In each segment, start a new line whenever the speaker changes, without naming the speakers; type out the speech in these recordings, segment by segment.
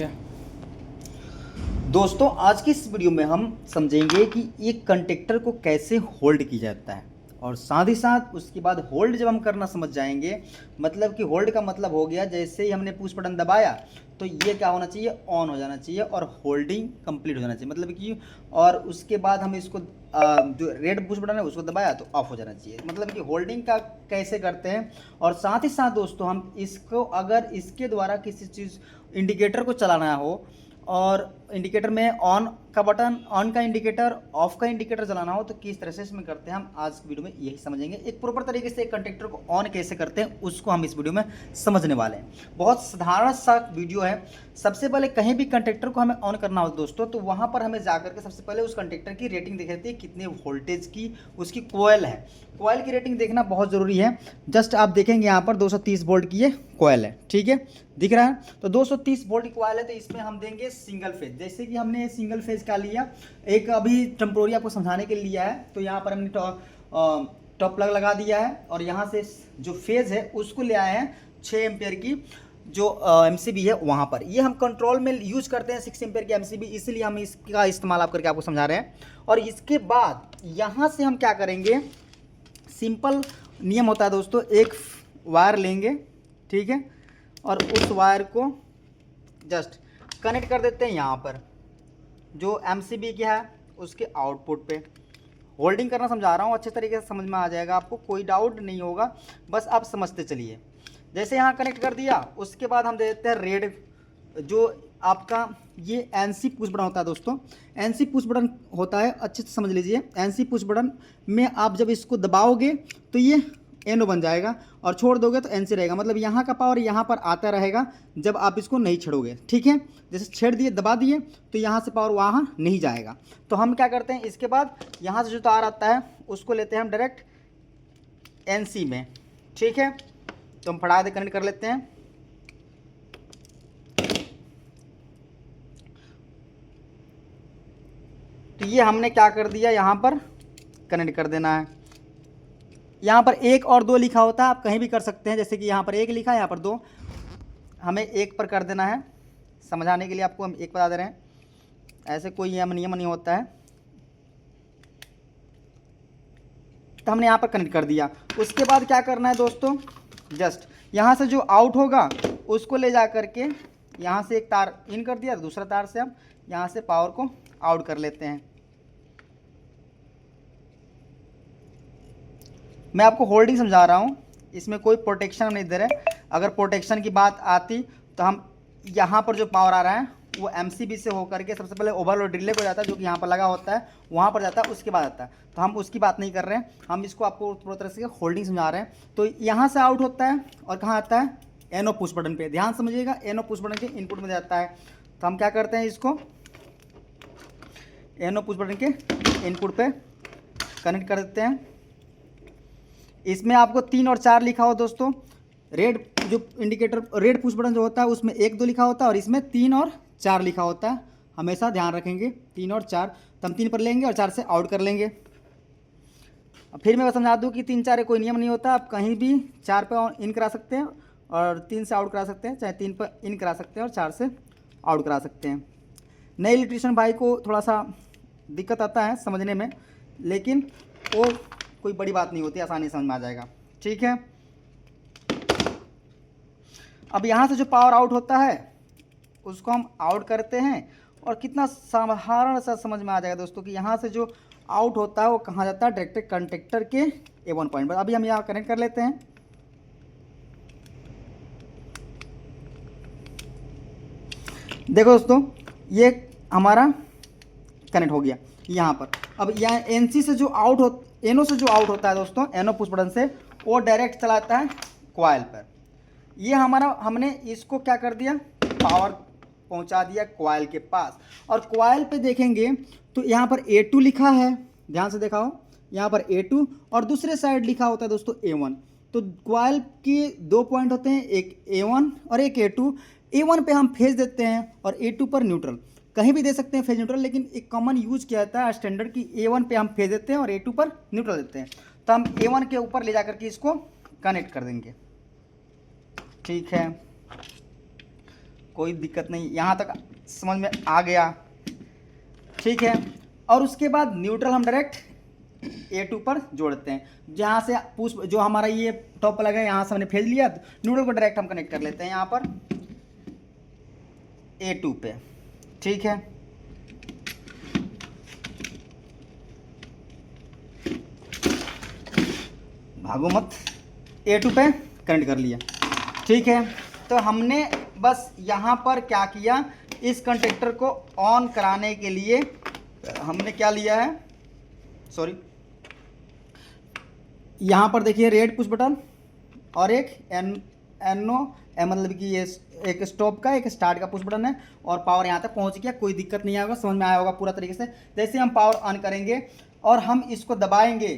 गया।
दोस्तों आज की इस वीडियो में हम समझेंगे कि एक कंडक्टर को कैसे होल्ड किया जाता है और साथ ही साथ उसके बाद होल्ड जब हम करना समझ जाएंगे, मतलब कि होल्ड का मतलब हो गया जैसे ही हमने पुश बटन दबाया तो ये क्या होना चाहिए, ऑन हो जाना चाहिए और होल्डिंग कंप्लीट हो जाना चाहिए, मतलब कि और उसके बाद हम इसको जो रेड पुश बटन है उसको दबाया तो ऑफ हो जाना चाहिए, मतलब कि होल्डिंग का कैसे करते हैं। और साथ ही साथ दोस्तों हम इसको अगर इसके द्वारा किसी चीज़ इंडिकेटर को चलाना हो और इंडिकेटर में ऑन का बटन, ऑन का इंडिकेटर, ऑफ का इंडिकेटर चलाना हो तो किस तरह से इसमें करते हैं हम आज वीडियो में यही समझेंगे। एक प्रॉपर तरीके से एक कंडक्टर को ऑन कैसे करते हैं उसको हम इस वीडियो में समझने वाले हैं। बहुत साधारण सा वीडियो है। सबसे पहले कहीं भी कंडक्टर को हमें ऑन करना हो दोस्तों तो वहाँ पर हमें जाकर के सबसे पहले उस कंडक्टर की रेटिंग देख लेते हैं, कितने वोल्टेज की उसकी कोयल है। कोयल की रेटिंग देखना बहुत ज़रूरी है। जस्ट आप देखेंगे यहाँ पर 230 वोल्ट की ये कोयल है, ठीक है, दिख रहा है। तो 230 वोल्ट की कोयल है तो इसमें हम देंगे सिंगल फेज। जैसे कि हमने सिंगल फेज का लिया, एक अभी टेम्पोरी आपको समझाने के लिए लिया है, तो यहाँ पर हमने टॉप प्लग लगा दिया है और यहाँ से जो फेज है उसको ले आए हैं 6 एम्पियर की जो एमसीबी है वहाँ पर। ये हम कंट्रोल में यूज करते हैं 6 एम्पियर की एमसीबी, इसलिए हम इसका इस्तेमाल आप करके आपको समझा रहे हैं। और इसके बाद यहाँ से हम क्या करेंगे, सिंपल नियम होता है दोस्तों, एक वायर लेंगे, ठीक है, और उस वायर को जस्ट कनेक्ट कर देते हैं यहाँ पर जो एमसीबी की है उसके आउटपुट पे। होल्डिंग करना समझा रहा हूँ, अच्छे तरीके से समझ में आ जाएगा, आपको कोई डाउट नहीं होगा, बस आप समझते चलिए। जैसे यहाँ कनेक्ट कर दिया उसके बाद हम दे देते हैं रेड, जो आपका ये एनसी पुश बटन होता है दोस्तों। एनसी पुश बटन होता है, अच्छे से समझ लीजिए। एनसी पुश बटन में आप जब इसको दबाओगे तो ये एनओ बन जाएगा और छोड़ दोगे तो एनसी रहेगा, मतलब यहाँ का पावर यहाँ पर आता रहेगा जब आप इसको नहीं छेड़ोगे, ठीक है। जैसे छेड़ दिए, दबा दिए तो यहाँ से पावर वहाँ नहीं जाएगा। तो हम क्या करते हैं, इसके बाद यहाँ से जो तार आता है उसको लेते हैं हम डायरेक्ट एनसी में, ठीक है। तो हम फटाक से कनेक्ट कर लेते हैं। तो ये हमने क्या कर दिया, यहाँ पर कनेक्ट कर देना है। यहाँ पर 1 और 2 लिखा होता है, आप कहीं भी कर सकते हैं, जैसे कि यहाँ पर 1 लिखा है, यहाँ पर 2, हमें 1 पर कर देना है। समझाने के लिए आपको हम 1 बता दे रहे हैं, ऐसे कोई नियम नहीं होता है। तो हमने यहाँ पर कनेक्ट कर दिया। उसके बाद क्या करना है दोस्तों, जस्ट यहाँ से जो आउट होगा उसको ले जा करके यहाँ से एक तार इन कर दिया, दूसरा तार से हम यहाँ से पावर को आउट कर लेते हैं। मैं आपको होल्डिंग समझा रहा हूँ, इसमें कोई प्रोटेक्शन हम नहीं दे रहे। अगर प्रोटेक्शन की बात आती तो हम यहाँ पर जो पावर आ रहा है वो एमसीबी से होकर के सबसे पहले ओवरलोड रिले को जाता है, जो कि यहाँ पर लगा होता है, वहाँ पर जाता है, उसके बाद आता है। तो हम उसकी बात नहीं कर रहे हैं, हम इसको आपको पूरी तरह से होल्डिंग समझा रहे हैं। तो यहाँ से आउट होता है और कहाँ आता है, एनो पुश बटन पे। ध्यान समझिएगा, एनो पुश बटन के इनपुट में जाता है। तो हम क्या करते हैं, इसको एनो पुश बटन के इनपुट पे कनेक्ट कर देते हैं। इसमें आपको 3 और 4 लिखा हो दोस्तों, रेड जो इंडिकेटर रेड पुश बटन जो होता है उसमें 1 2 लिखा होता है और इसमें 3 और 4 लिखा होता है, हमेशा ध्यान रखेंगे 3 और 4। तो हम 3 पर लेंगे और 4 से आउट कर लेंगे। अब फिर मैं समझा दूं कि 3 4 कोई नियम नहीं होता, आप कहीं भी 4 पे इन करा सकते हैं और 3 से आउट करा सकते हैं, चाहे 3 पर इन करा सकते हैं और 4 से आउट करा सकते हैं। नए इलेक्ट्रीशियन भाई को थोड़ा सा दिक्कत आता है समझने में, लेकिन वो कोई बड़ी बात नहीं होती, आसानी से समझ में आ जाएगा, ठीक है। अब यहाँ से जो पावर आउट होता है उसको हम आउट करते हैं और कितना साधारण सा समझ में आ जाएगा दोस्तों कि यहाँ से जो आउट होता है वो कहाँ जाता है, डायरेक्ट कंडक्टर के A1 पॉइंट पर। अभी हम यहाँ कनेक्ट कर लेते हैं। देखो दोस्तों, ये हमारा कनेक्ट हो गया यहाँ पर। अब यहाँ एनसी से जो आउट हो, एनो से जो आउट होता है दोस्तों, एनो पुश बटन से, वो डायरेक्ट चलाता है कॉइल पर। ये हमारा, हमने इसको क्या कर दिया, पावर पहुंचा दिया कॉइल के पास। और कॉइल पे देखेंगे तो यहाँ पर A2 लिखा है, ध्यान से देखा हो, यहाँ पर A2 और दूसरे साइड लिखा होता है दोस्तों A1। तो कॉइल के 2 पॉइंट होते हैं, एक A1 और एक A2। A1 पे हम फेज देते हैं और A2 पर न्यूट्रल। कहीं भी दे सकते हैं फेज न्यूट्रल, लेकिन एक कॉमन यूज किया जाता है स्टैंडर्ड की A1 पे हम फेज देते हैं और A2 पर न्यूट्रल देते हैं। तो हम A1 के ऊपर ले जाकर के इसको कनेक्ट कर देंगे, ठीक है। कोई दिक्कत नहीं, यहाँ तक समझ में आ गया, ठीक है। और उसके बाद न्यूट्रल हम डायरेक्ट A2 पर जोड़ते हैं, जहाँ से पुश जो हमारा ये टॉप प्लग है यहाँ से हमने फेल लिया, तो न्यूट्रल को डायरेक्ट हम कनेक्ट कर लेते हैं यहाँ पर A2 पे, ठीक है। भागो मत, A2 पे कनेक्ट कर लिया, ठीक है। तो हमने बस यहाँ पर क्या किया, इस कंटेक्टर को ऑन कराने के लिए हमने क्या लिया है, सॉरी, यहाँ पर देखिए रेड पुश बटन और एक एनो मतलब कि ये एक स्टॉप का एक स्टार्ट का पुश बटन है, और पावर यहाँ तक पहुँच गया, कोई दिक्कत नहीं आएगा, समझ में आया होगा पूरा तरीके से। जैसे हम पावर ऑन करेंगे और हम इसको दबाएंगे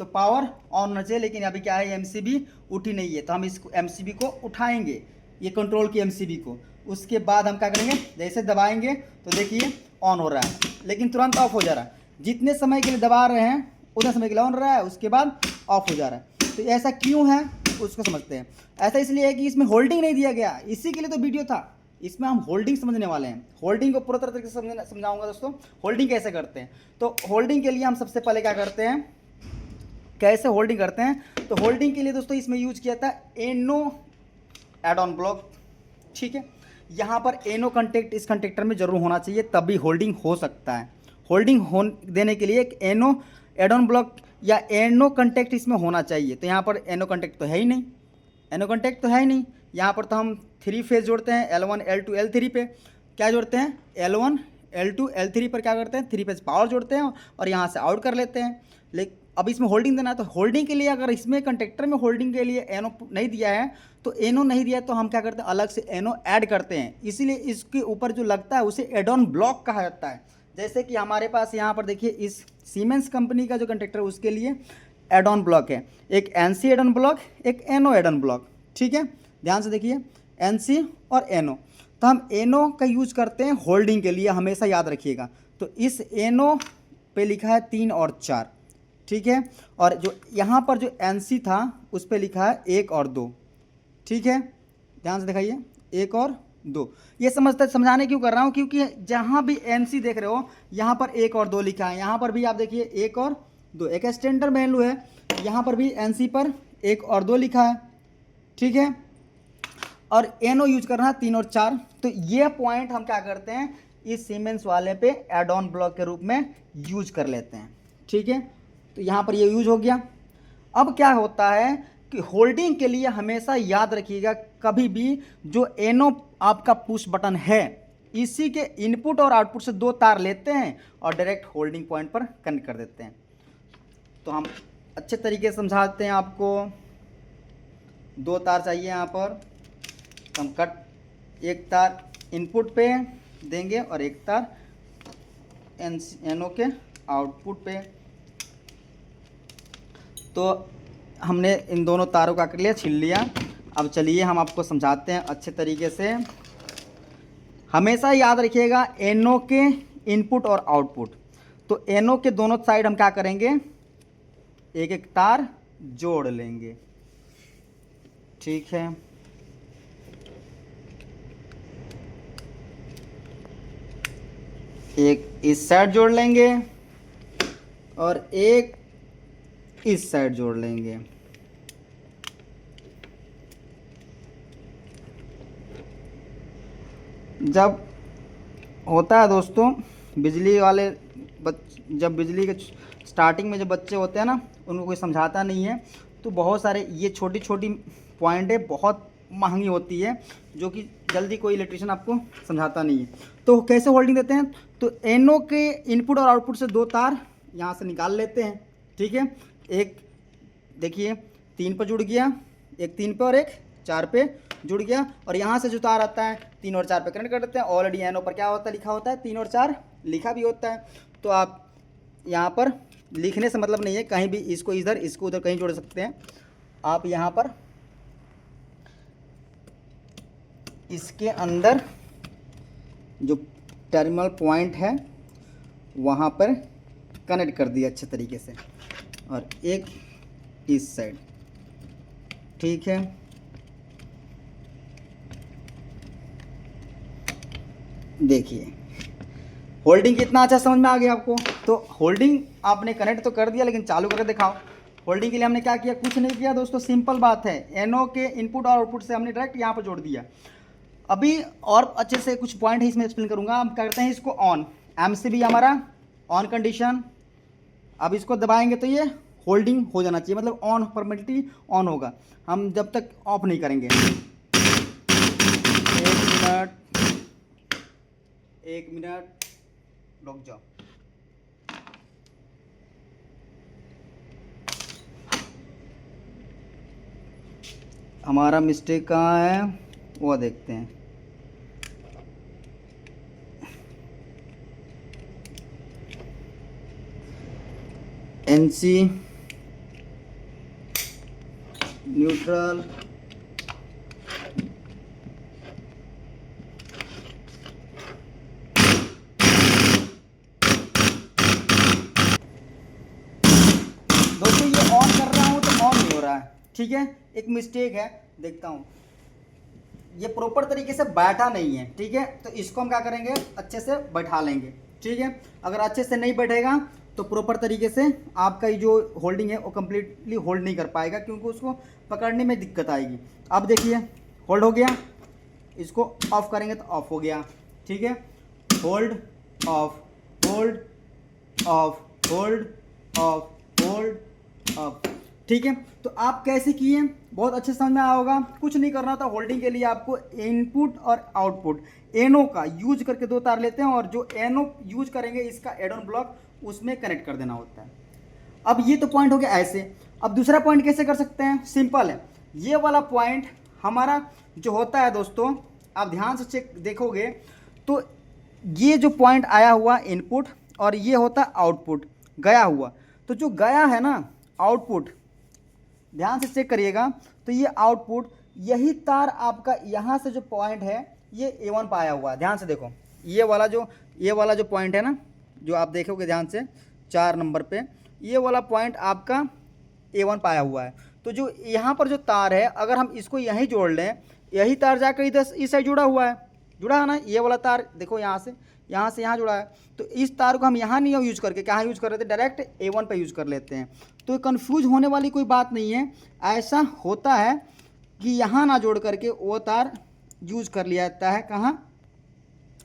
तो पावर ऑन होना चाहिए, लेकिन अभी क्या है MCB उठी नहीं है, तो हम इसको MCB को उठाएंगे, ये कंट्रोल की MCB को। उसके बाद हम क्या करेंगे, जैसे दबाएंगे तो देखिए ऑन हो रहा है, लेकिन तुरंत ऑफ हो जा रहा है। जितने समय के लिए दबा रहे हैं उतने समय के लिए ऑन रहा है, उसके बाद ऑफ हो जा रहा है। तो ऐसा क्यों है उसको समझते हैं। ऐसा इसलिए है कि इसमें होल्डिंग नहीं दिया गया, इसी के लिए तो वीडियो था, इसमें हम होल्डिंग समझने वाले हैं। होल्डिंग को पूरा तरीके से समझाऊंगा दोस्तों, होल्डिंग कैसे करते हैं। तो होल्डिंग के लिए हम सबसे पहले क्या करते हैं, कैसे होल्डिंग करते हैं। तो होल्डिंग के लिए दोस्तों इसमें यूज किया था एनो एड ऑन ब्लॉक, ठीक है। यहाँ पर एनो कंटेक्ट इस कंटेक्टर में जरूर होना चाहिए, तभी होल्डिंग हो सकता है। होल्डिंग देने के लिए एक एनो एड ऑन ब्लॉक या एनो कंटेक्ट इसमें होना चाहिए। तो यहाँ पर एनो कंटेक्ट तो है ही नहीं, एनो कंटेक्ट तो है ही नहीं। यहाँ पर तो हम 3 फेज जोड़ते हैं, L1 L2 L3 पे क्या जोड़ते हैं, L1 L2 L3 पर क्या करते हैं, 3 फेज पावर जोड़ते हैं और यहाँ से आउट कर लेते हैं। लेकिन अब इसमें होल्डिंग देना है, तो होल्डिंग के लिए अगर इसमें कंटेक्टर में होल्डिंग के लिए एनो नहीं दिया है, तो एनो नहीं दिया तो हम क्या करते हैं, अलग से एनो ऐड करते हैं। इसीलिए इसके ऊपर जो लगता है उसे एड ऑन ब्लॉक कहा जाता है। जैसे कि हमारे पास यहाँ पर देखिए इस सीमेंस कंपनी का जो कंटेक्टर है उसके लिए एड ऑन ब्लॉक है, एक NC एड ऑन ब्लॉक, एक एनो एड ऑन ब्लॉक, ठीक है। ध्यान से देखिए NC और एनो, तो हम एनो का यूज करते हैं होल्डिंग के लिए, हमेशा याद रखिएगा। तो इस एनो पे लिखा है 3 और 4, ठीक है। और जो यहाँ पर जो NC था उस पर लिखा है 1 और 2, ठीक है। ध्यान से दिखाइए 1 और 2। ये समझाने क्यों कर रहा हूँ, क्योंकि जहाँ भी NC देख रहे हो यहाँ पर 1 और 2 लिखा है, यहाँ पर भी आप देखिए 1 और 2, एक स्टैंडर्ड वैल्यू है, यहाँ पर भी NC पर 1 और 2 लिखा है, ठीक है। और एनो यूज करना है 3 और 4। तो ये पॉइंट हम क्या करते हैं, इस सीमेंस वाले पे एड ऑन ब्लॉक के रूप में यूज कर लेते हैं, ठीक है। तो यहाँ पर ये यूज हो गया। अब क्या होता है कि होल्डिंग के लिए हमेशा याद रखिएगा, कभी भी जो एनो आपका पुश बटन है इसी के इनपुट और आउटपुट से 2 तार लेते हैं और डायरेक्ट होल्डिंग पॉइंट पर कनेक्ट कर देते हैं। तो हम अच्छे तरीके से समझाते हैं आपको। 2 तार चाहिए यहाँ पर, हम कट एक तार इनपुट पे देंगे और एक तार एनो के आउटपुट पे। तो हमने इन दोनों तारों का कर लिया, छील लिया। अब चलिए हम आपको समझाते हैं अच्छे तरीके से। हमेशा याद रखिएगा एनो के इनपुट और आउटपुट। तो एनो के दोनों साइड हम क्या करेंगे, एक एक तार जोड़ लेंगे, ठीक है। एक इस साइड जोड़ लेंगे और एक इस साइड जोड़ लेंगे। जब होता है दोस्तों बिजली वाले जब बिजली के स्टार्टिंग में जब बच्चे होते हैं ना, उनको कोई समझाता नहीं है, तो बहुत सारे ये छोटी छोटी पॉइंट है बहुत महंगी होती है, जो कि जल्दी कोई इलेक्ट्रिशियन आपको समझाता नहीं है। तो कैसे होल्डिंग देते हैं, तो एनो के इनपुट और आउटपुट से 2 तार यहाँ से निकाल लेते हैं, ठीक है। एक देखिए 3 पर जुड़ गया, एक 3 पे और एक 4 पे जुड़ गया, और यहाँ से जो तार आता है 3 और 4 पे कनेक्ट कर देते हैं। ऑलरेडी एनो पर क्या होता है, लिखा होता है 3 और 4 लिखा भी होता है। तो आप यहाँ पर लिखने से मतलब नहीं है, कहीं भी इसको इधर इसको उधर कहीं जोड़ सकते हैं आप। यहाँ पर इसके अंदर जो टर्मिनल पॉइंट है वहाँ पर कनेक्ट कर दिया अच्छे तरीके से, और एक इस साइड, ठीक है। देखिए होल्डिंग कितना अच्छा समझ में आ गया आपको। तो होल्डिंग आपने कनेक्ट तो कर दिया, लेकिन चालू करके दिखाओ। होल्डिंग के लिए हमने क्या किया, कुछ नहीं किया दोस्तों, सिंपल बात है, एनओ के इनपुट और आउटपुट से हमने डायरेक्ट यहाँ पर जोड़ दिया। अभी और अच्छे से कुछ पॉइंट है इसमें एक्सप्लेन करूँगा। हम क्या करते हैं, इसको ऑन, एम से भी हमारा ऑन कंडीशन। अब इसको दबाएंगे तो ये होल्डिंग हो जाना चाहिए, मतलब ऑन परमानेंटली ऑन होगा, हम जब तक ऑफ नहीं करेंगे। एक मिनट रुक जाओ। हमारा मिस्टेक कहाँ है वो देखते हैं। एनसी न्यूट्रल दोस्तों, ये ऑन कर रहा हूँ तो ऑन नहीं हो रहा है, ठीक है, एक मिस्टेक है, देखता हूँ। ये प्रॉपर तरीके से बैठा नहीं है, ठीक है, तो इसको हम क्या करेंगे, अच्छे से बैठा लेंगे, ठीक है। अगर अच्छे से नहीं बैठेगा तो प्रॉपर तरीके से आपका ये जो होल्डिंग है वो कम्प्लीटली होल्ड नहीं कर पाएगा, क्योंकि उसको पकड़ने में दिक्कत आएगी। अब देखिए होल्ड हो गया, इसको ऑफ करेंगे तो ऑफ हो गया, ठीक है। Hold of, hold of, hold of, hold of, ठीक है। तो आप कैसे किए, बहुत अच्छे समझ में आया होगा। कुछ नहीं करना था, होल्डिंग के लिए आपको इनपुट और आउटपुट एनो का यूज करके दो तार लेते हैं, और जो एनो यूज करेंगे इसका एड ऑन ब्लॉक उसमें कनेक्ट कर देना होता है। अब ये तो पॉइंट हो गया ऐसे। अब दूसरा पॉइंट कैसे कर सकते हैं, सिंपल है। ये वाला पॉइंट हमारा जो होता है दोस्तों, आप ध्यान से चेक देखोगे तो ये जो पॉइंट आया हुआ इनपुट और ये होता आउटपुट गया हुआ, तो जो गया है ना आउटपुट, ध्यान से चेक करिएगा, तो ये आउटपुट, यही तार आपका यहाँ से जो पॉइंट है ये A1 पर आया हुआ है। ध्यान से देखो, ये वाला जो पॉइंट है ना, जो आप देखोगे ध्यान से 4 नंबर पे, ये वाला पॉइंट आपका A1 पर आया हुआ है। तो जो यहाँ पर जो तार है, अगर हम इसको यहीं जोड़ लें, यही तार जाकर इधर इस साइड जुड़ा हुआ है ना, ये वाला तार देखो यहाँ से यहाँ जुड़ा है। तो इस तार को हम यहाँ नहीं यूज करके कहाँ यूज कर रहे थे, डायरेक्ट A1 पे यूज कर लेते हैं। तो कंफ्यूज होने वाली कोई बात नहीं है। ऐसा होता है कि यहाँ ना जोड़ करके वो तार यूज कर लिया जाता है, कहाँ,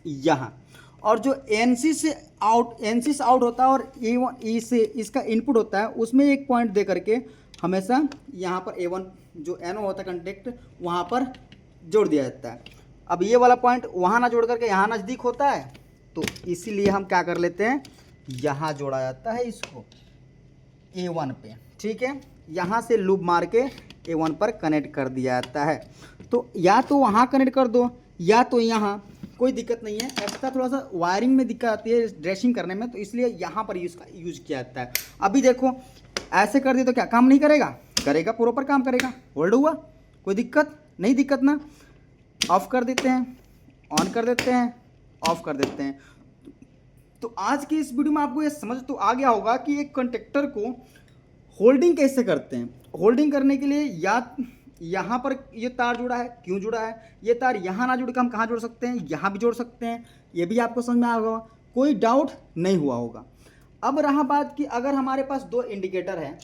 यहाँ। और जो एनसी से आउट होता है और A1 से इसका इनपुट होता है, उसमें एक पॉइंट दे करके हमेशा यहाँ पर A1 जो एनो होता है कंटेक्ट, वहाँ पर जोड़ दिया जाता है। अब ये वाला पॉइंट वहाँ ना जोड़ करके यहाँ नज़दीक होता है, तो इसीलिए हम क्या कर लेते हैं, यहाँ जोड़ा जाता है इसको A1 पे, ठीक है। यहाँ से लूप मार के A1 पर कनेक्ट कर दिया जाता है। तो या तो वहाँ कनेक्ट कर दो या तो यहाँ, कोई दिक्कत नहीं है। एक्स्ट्रा थोड़ा सा वायरिंग में दिक्कत आती है ड्रेसिंग करने में, तो इसलिए यहाँ पर यूज़ किया जाता है। अभी देखो ऐसे कर दिए तो क्या काम नहीं करेगा, करेगा, प्रॉपर काम करेगा। होल्ड हुआ, कोई दिक्कत नहीं, दिक्कत ना। ऑफ कर देते हैं, ऑन कर देते हैं, ऑफ कर देते हैं। तो आज की इस वीडियो में आपको ये समझ तो आ गया होगा कि एक कंडक्टर को होल्डिंग कैसे करते हैं। होल्डिंग करने के लिए या यहाँ पर ये तार जुड़ा है, क्यों जुड़ा है, ये तार यहाँ ना जुड़ के हम कहाँ जोड़ सकते हैं, यहाँ भी जोड़ सकते हैं। ये भी आपको समझ में आया होगा, कोई डाउट नहीं हुआ होगा। अब रहा बात कि अगर हमारे पास 2 इंडिकेटर हैं,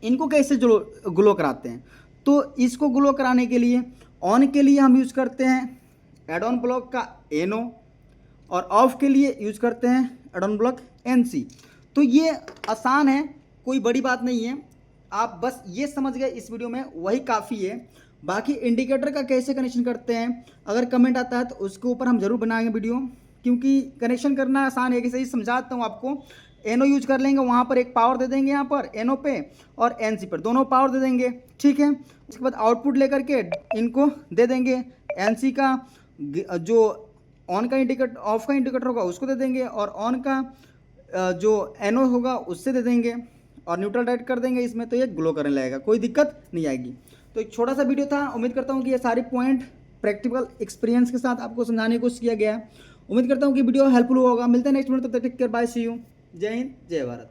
इनको कैसे ग्लो कराते हैं। तो इसको ग्लो कराने के लिए ऑन के लिए हम यूज़ करते हैं एड ऑन ब्लॉक का एनो, और ऑफ के लिए यूज़ करते हैं एड ऑन ब्लॉक एनसी। तो ये आसान है, कोई बड़ी बात नहीं है। आप बस ये समझ गए इस वीडियो में, वही काफ़ी है। बाकी इंडिकेटर का कैसे कनेक्शन करते हैं, अगर कमेंट आता है तो उसके ऊपर हम ज़रूर बनाएंगे वीडियो, क्योंकि कनेक्शन करना आसान है। कि सही समझाता हूँ आपको। एनो यूज कर लेंगे, वहाँ पर एक पावर दे देंगे, यहाँ पर एनो पे और एनसी पर दोनों पावर दे देंगे, ठीक है। उसके बाद आउटपुट लेकर के इनको दे देंगे, एनसी का जो ऑन का इंडिकेटर, ऑफ का इंडिकेटर होगा उसको दे देंगे, और ऑन का जो एनो होगा उससे दे देंगे, और न्यूट्रल डाइट कर देंगे इसमें, तो ये ग्लो करने लगेगा, कोई दिक्कत नहीं आएगी। तो एक छोटा सा वीडियो था, उम्मीद करता हूँ कि ये सारे पॉइंट प्रैक्टिकल एक्सपीरियंस के साथ आपको समझाने की कोशिश किया गया है। उम्मीद करता हूँ कि वीडियो हेल्पफुल होगा। मिलते हैं नेक्स्ट वीडियो, तब तक take care, bye, see you, जय हिंद, जय भारत।